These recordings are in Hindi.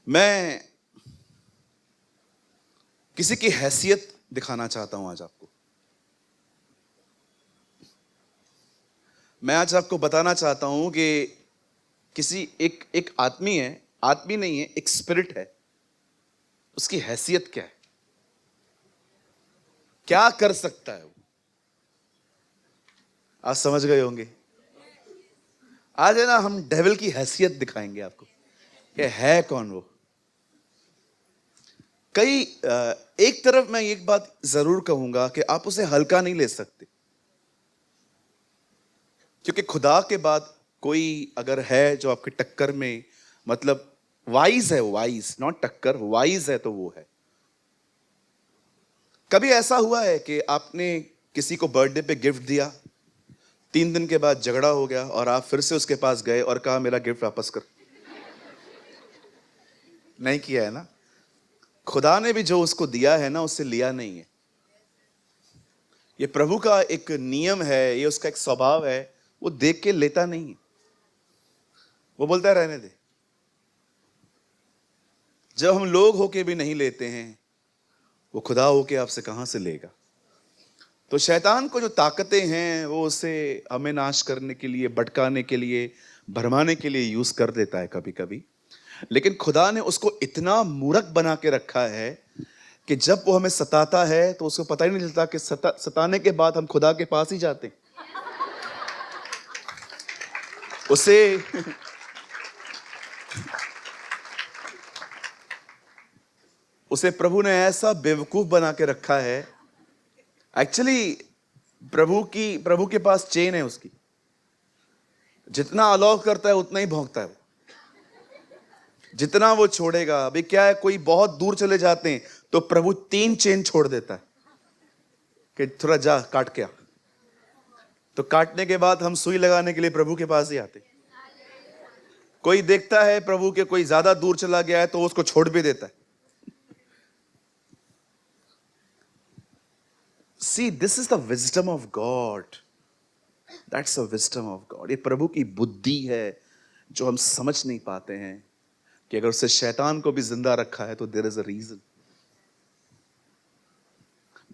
मैं किसी की हैसियत दिखाना चाहता हूं आज आपको। मैं आज आपको बताना चाहता हूं कि किसी एक आदमी है, आदमी नहीं है, एक स्पिरिट है। उसकी हैसियत क्या है, क्या कर सकता है वो। आज समझ गए होंगे। आज है ना, हम डेविल की हैसियत दिखाएंगे आपको कि है कौन वो। एक तरफ मैं एक बात जरूर कहूंगा कि आप उसे हल्का नहीं ले सकते, क्योंकि खुदा के बाद कोई अगर है जो आपके टक्कर में, मतलब वाइज है, वाइज नॉट टक्कर, वाइज है तो वो है। कभी ऐसा हुआ है कि आपने किसी को बर्थडे पे गिफ्ट दिया, 3 दिन के बाद झगड़ा हो गया और आप फिर से उसके पास गए और कहा मेरा गिफ्ट वापस कर? नहीं किया है ना। खुदा ने भी जो उसको दिया है ना, उससे लिया नहीं है। ये प्रभु का एक नियम है, ये उसका एक स्वभाव है। वो देख के लेता नहीं है, वो बोलता है रहने दे। जब हम लोग होके भी नहीं लेते हैं, वो खुदा होके आपसे कहां से लेगा। तो शैतान को जो ताकतें हैं वो उसे हमें नाश करने के लिए, भटकाने के लिए, भरमाने के लिए यूज कर देता है कभी कभी। लेकिन खुदा ने उसको इतना मूर्ख बना के रखा है कि जब वो हमें सताता है तो उसको पता ही नहीं चलता कि सताने के बाद हम खुदा के पास ही जाते हैं। उसे उसे प्रभु ने ऐसा बेवकूफ बना के रखा है। एक्चुअली प्रभु के पास चेन है उसकी। जितना अलाउ करता है उतना ही भौंकता है वो। जितना वो छोड़ेगा, अभी क्या है, कोई बहुत दूर चले जाते हैं तो प्रभु 3 चेन छोड़ देता है कि थोड़ा जा काट के आ। तो काटने के बाद हम सुई लगाने के लिए प्रभु के पास ही आते। कोई देखता है प्रभु के कोई ज्यादा दूर चला गया है तो उसको छोड़ भी देता है। See, this is the wisdom of God. That's the wisdom of God. ये प्रभु की बुद्धि है जो हम समझ नहीं पाते हैं कि अगर उसे शैतान को भी जिंदा रखा है तो there is a reason.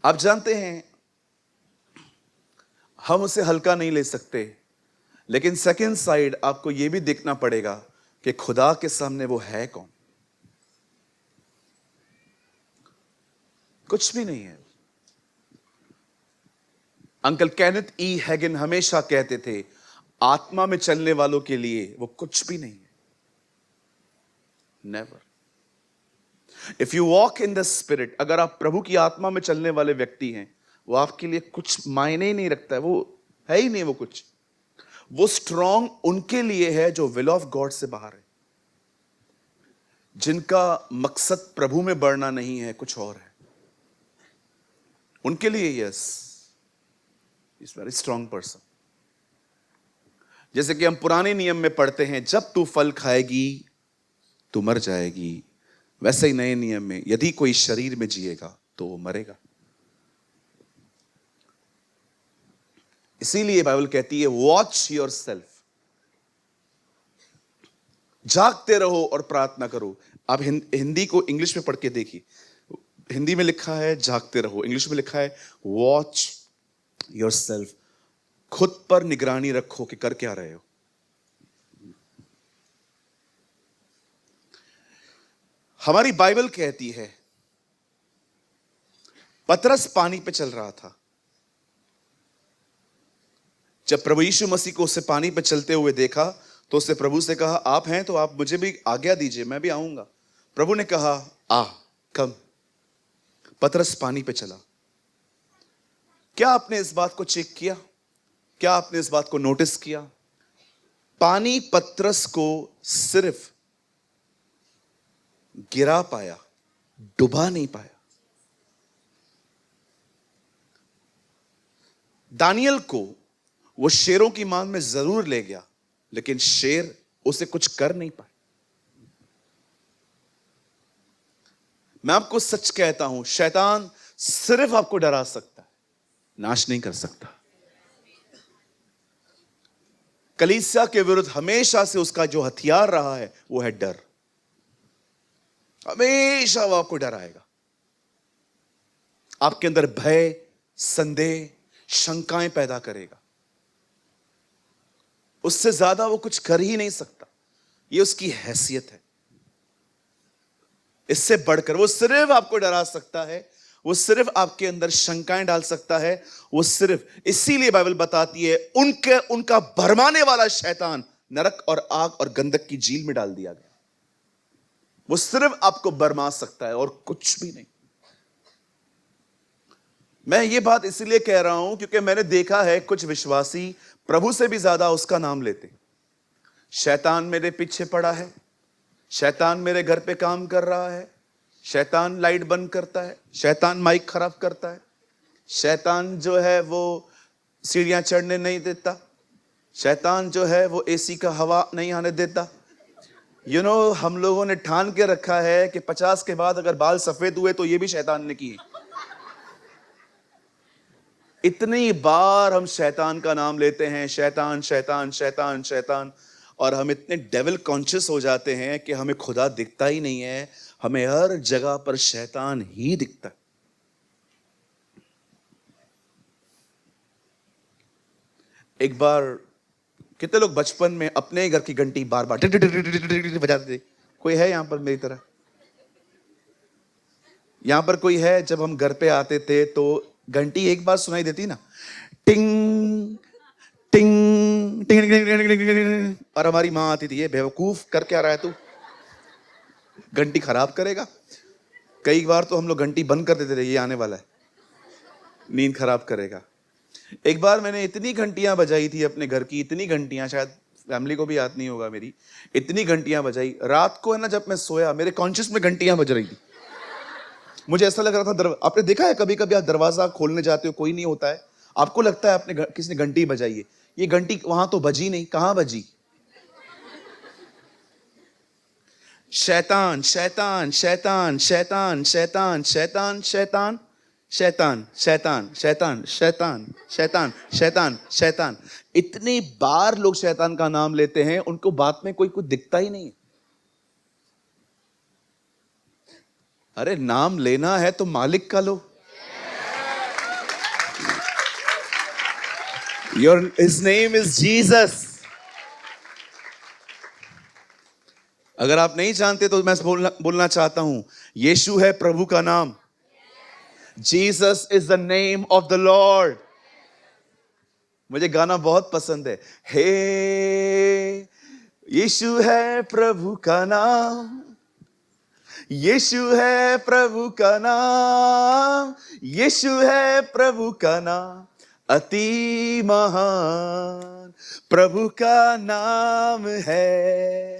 आप जानते हैं, हम उसे हल्का नहीं ले सकते, लेकिन सेकंड साइड आपको यह भी देखना पड़ेगा कि खुदा के सामने वो है कौन। कुछ भी नहीं है। अंकल केनेथ ई हैगन हमेशा कहते थे, आत्मा में चलने वालों के लिए वो कुछ भी नहीं है। Never. If you walk in the spirit, अगर आप प्रभु की आत्मा में चलने वाले व्यक्ति हैं, वो आपके लिए कुछ मायने ही नहीं रखता है। वो है ही नहीं वो कुछ। वो स्ट्रांग उनके लिए है जो विल ऑफ गॉड से बाहर है, जिनका मकसद प्रभु में बढ़ना नहीं है, कुछ और है। उनके लिए yes, is very strong person. जैसे कि हम पुराने नियम में पढ़ते हैं, जब तू फल खाएगी तू मर जाएगी, वैसे ही नए नियम में यदि कोई शरीर में जिएगा तो वो मरेगा। इसीलिए बाइबल कहती है वॉच योरसेल्फ, जागते रहो और प्रार्थना करो। आप हिंदी को इंग्लिश में पढ़ के देखिए। हिंदी में लिखा है जागते रहो, इंग्लिश में लिखा है वॉच योरसेल्फ। खुद पर निगरानी रखो कि कर क्या रहे हो। हमारी बाइबल कहती है पतरस पानी पे चल रहा था। जब प्रभु यीशु मसीह को उससे पानी पे चलते हुए देखा तो उसने प्रभु से कहा, आप हैं तो आप मुझे भी आज्ञा दीजिए, मैं भी आऊंगा। प्रभु ने कहा आ, कम। पतरस पानी पे चला। क्या आपने इस बात को चेक किया? क्या आपने इस बात को नोटिस किया? पानी पतरस को सिर्फ गिरा पाया, डुबा नहीं पाया। दानियल को वो शेरों की मान में जरूर ले गया, लेकिन शेर उसे कुछ कर नहीं पाए। मैं आपको सच कहता हूं, शैतान सिर्फ आपको डरा सकता है, नाश नहीं कर सकता। कलीसिया के विरुद्ध हमेशा से उसका जो हथियार रहा है वो है डर। हमेशा वो आपको डराएगा, आपके अंदर भय, संदेह, शंकाएं पैदा करेगा। उससे ज्यादा वो कुछ कर ही नहीं सकता, ये उसकी हैसियत है। इससे बढ़कर वो सिर्फ आपको डरा सकता है, वो सिर्फ आपके अंदर शंकाएं डाल सकता है। वो सिर्फ इसीलिए बाइबल बताती है उनका भरमाने वाला शैतान नरक और आग और गंधक की झील में डाल दिया गया। वो सिर्फ आपको बरमा सकता है और कुछ भी नहीं। मैं ये बात इसीलिए कह रहा हूं क्योंकि मैंने देखा है कुछ विश्वासी प्रभु से भी ज्यादा उसका नाम लेते। शैतान मेरे पीछे पड़ा है, शैतान मेरे घर पे काम कर रहा है, शैतान लाइट बंद करता है, शैतान माइक खराब करता है, शैतान जो है वो सीढ़ियां चढ़ने नहीं देता, शैतान जो है वो एसी का हवा नहीं आने देता। हम लोगों ने ठान के रखा है कि 50 के बाद अगर बाल सफेद हुए तो ये भी शैतान ने किए। इतनी बार हम शैतान का नाम लेते हैं, शैतान शैतान शैतान शैतान, और हम इतने डेविल कॉन्शियस हो जाते हैं कि हमें खुदा दिखता ही नहीं है, हमें हर जगह पर शैतान ही दिखता है। एक बार कितने लोग बचपन में अपने घर की घंटी बार बार बजाते थे? कोई है यहां पर मेरी तरह? यहां पर कोई है? जब हम घर पे आते थे तो घंटी एक बार सुनाई देती ना, टिंग टिंग टिंग टिंग टिंग टिंग टिंग, और हमारी माँ आती थी, ये बेवकूफ कर क्या रहा है तू, घंटी खराब करेगा। कई बार तो हम लोग घंटी बंद कर देते थे, ये आने वाला है, नींद खराब करेगा। एक बार मैंने इतनी घंटियां बजाई थी अपने घर की, इतनी घंटियां, शायद फैमिली को भी याद नहीं होगा मेरी, इतनी घंटियां बजाई। रात को है ना, जब मैं सोया मेरे कॉन्शियस में घंटियां बज रही थी। मुझे ऐसा लग रहा था, आपने देखा है कभी कभी आप दरवाजा खोलने जाते हो, कोई नहीं होता है, आपको लगता है आपने किसी ने घंटी बजाई है। ये घंटी वहां तो बजी नहीं, कहां बजी? शैतान शैतान शैतान शैतान शैतान शैतान शैतान शैतान शैतान शैतान शैतान शैतान शैतान शैतान। इतनी बार लोग शैतान का नाम लेते हैं, उनको बात में कोई कुछ दिखता ही नहीं। अरे नाम लेना है तो मालिक का लो। His name is Jesus. अगर आप नहीं जानते तो मैं बोलना चाहता हूं, यीशु है प्रभु का नाम। Jesus is the name of the Lord. मुझे गाना बहुत पसंद है, हे यीशु है प्रभु का नाम, यीशु है प्रभु का नाम, यीशु है प्रभु का नाम, अति महान प्रभु का नाम है,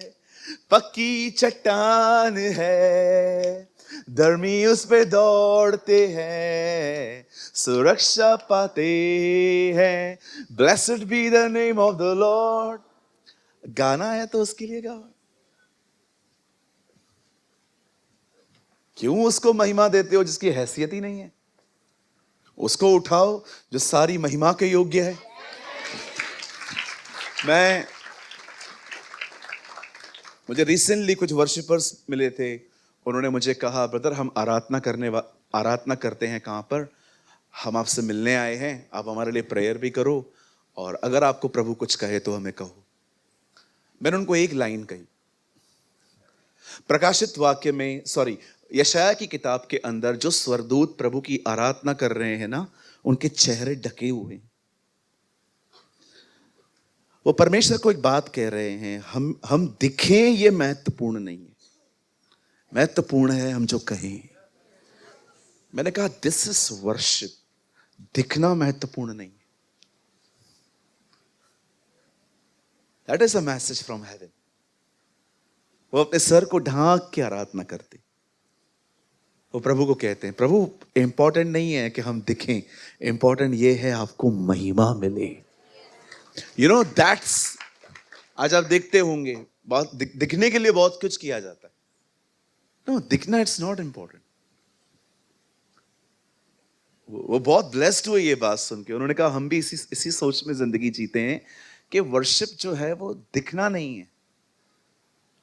पक्की चट्टान है, धर्मी उस पे दौड़ते हैं, सुरक्षा पाते हैं। Blessed be the name of the Lord. गाना है तो उसके लिए गाओ। क्यों उसको महिमा देते हो जिसकी हैसियत ही नहीं है? उसको उठाओ जो सारी महिमा के योग्य है। मुझे रिसेंटली कुछ वर्शिपर्स मिले थे, उन्होंने मुझे कहा, ब्रदर हम आराधना करते हैं कहां पर, हम आपसे मिलने आए हैं, आप हमारे लिए प्रेयर भी करो, और अगर आपको प्रभु कुछ कहे तो हमें कहो। मैंने उनको एक लाइन कही, प्रकाशित वाक्य में, यशाया की किताब के अंदर जो स्वर्गदूत प्रभु की आराधना कर रहे हैं ना, उनके चेहरे ढके हुए हैं। वो परमेश्वर को एक बात कह रहे हैं, हम दिखें ये महत्वपूर्ण नहीं है, महत्वपूर्ण है हम जो कहें। मैंने कहा दिस इज वर्शिप, दिखना महत्वपूर्ण नहीं है। That is a message from heaven. वो अपने सर को ढांक के आराधना करते, वो प्रभु को कहते हैं, प्रभु इंपॉर्टेंट नहीं है कि हम दिखें, इंपॉर्टेंट ये है आपको महिमा मिले। दैट्स, आज आप देखते होंगे बहुत दिखने के लिए बहुत कुछ किया जाता है। नो, दिखना इट्स नॉट इंपॉर्टेंट। वो बहुत ब्लेस्ड हुए ये बात सुन के। उन्होंने कहा हम भी इसी सोच में जिंदगी जीते हैं कि वर्शिप जो है वो दिखना नहीं है,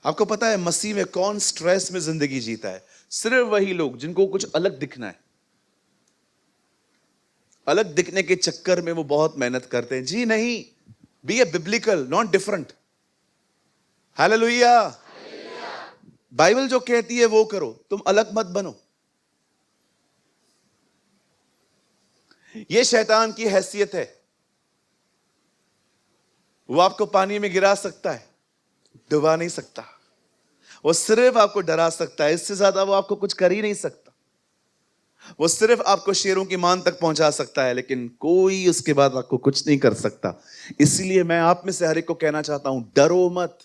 आपको पता है मसीह में कौन स्ट्रेस में जिंदगी जीता है? सिर्फ वही लोग जिनको कुछ अलग दिखना है। अलग दिखने के चक्कर में वो बहुत मेहनत करते हैं। जी नहीं, be a biblical, not different. Hallelujah. Bible जो कहती है वो करो, तुम अलग मत बनो। ये शैतान की हैसियत है। वो आपको पानी में गिरा सकता है, डुबा नहीं सकता। वो सिर्फ आपको डरा सकता है, इससे ज्यादा वो आपको कुछ कर ही नहीं सकता। वो सिर्फ आपको शेरों की मान तक पहुंचा सकता है, लेकिन कोई उसके बाद आपको कुछ नहीं कर सकता। इसलिए मैं आप में से हर एक को कहना चाहता हूं, डरो मत,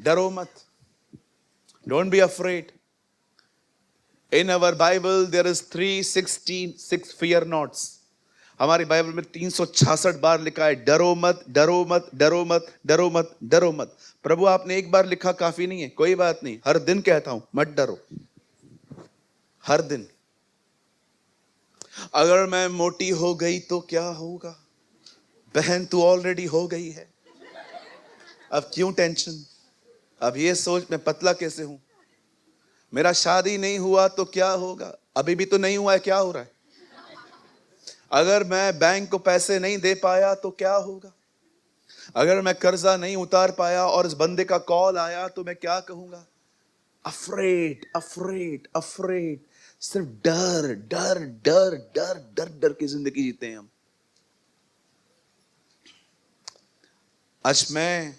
डरो मत। Don't be afraid. In our Bible there is 366 fear nots. हमारी बाइबल में 366 बार लिखा है डरो मत, डरो मत, डरो मत, डरो मत, डरो मत। प्रभु आपने एक बार लिखा काफी नहीं है, कोई बात नहीं, हर दिन कहता हूं मत डरो, हर दिन। अगर मैं मोटी हो गई तो क्या होगा? बहन तू ऑलरेडी हो गई है, अब क्यों टेंशन? अब ये सोच मैं पतला कैसे हूं? मेरा शादी नहीं हुआ तो क्या होगा? अभी भी तो नहीं हुआ है, क्या हो रहा है? अगर मैं बैंक को पैसे नहीं दे पाया तो क्या होगा? अगर मैं कर्जा नहीं उतार पाया और इस बंदे का कॉल आया तो मैं क्या कहूंगा? Afraid, afraid, afraid. सिर्फ डर डर डर डर डर डर की जिंदगी जीते हैं हम। आज मैं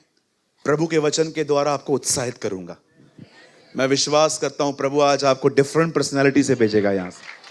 प्रभु के वचन के द्वारा आपको उत्साहित करूंगा। मैं विश्वास करता हूं प्रभु आज आपको डिफरेंट पर्सनैलिटी से भेजेगा यहां से।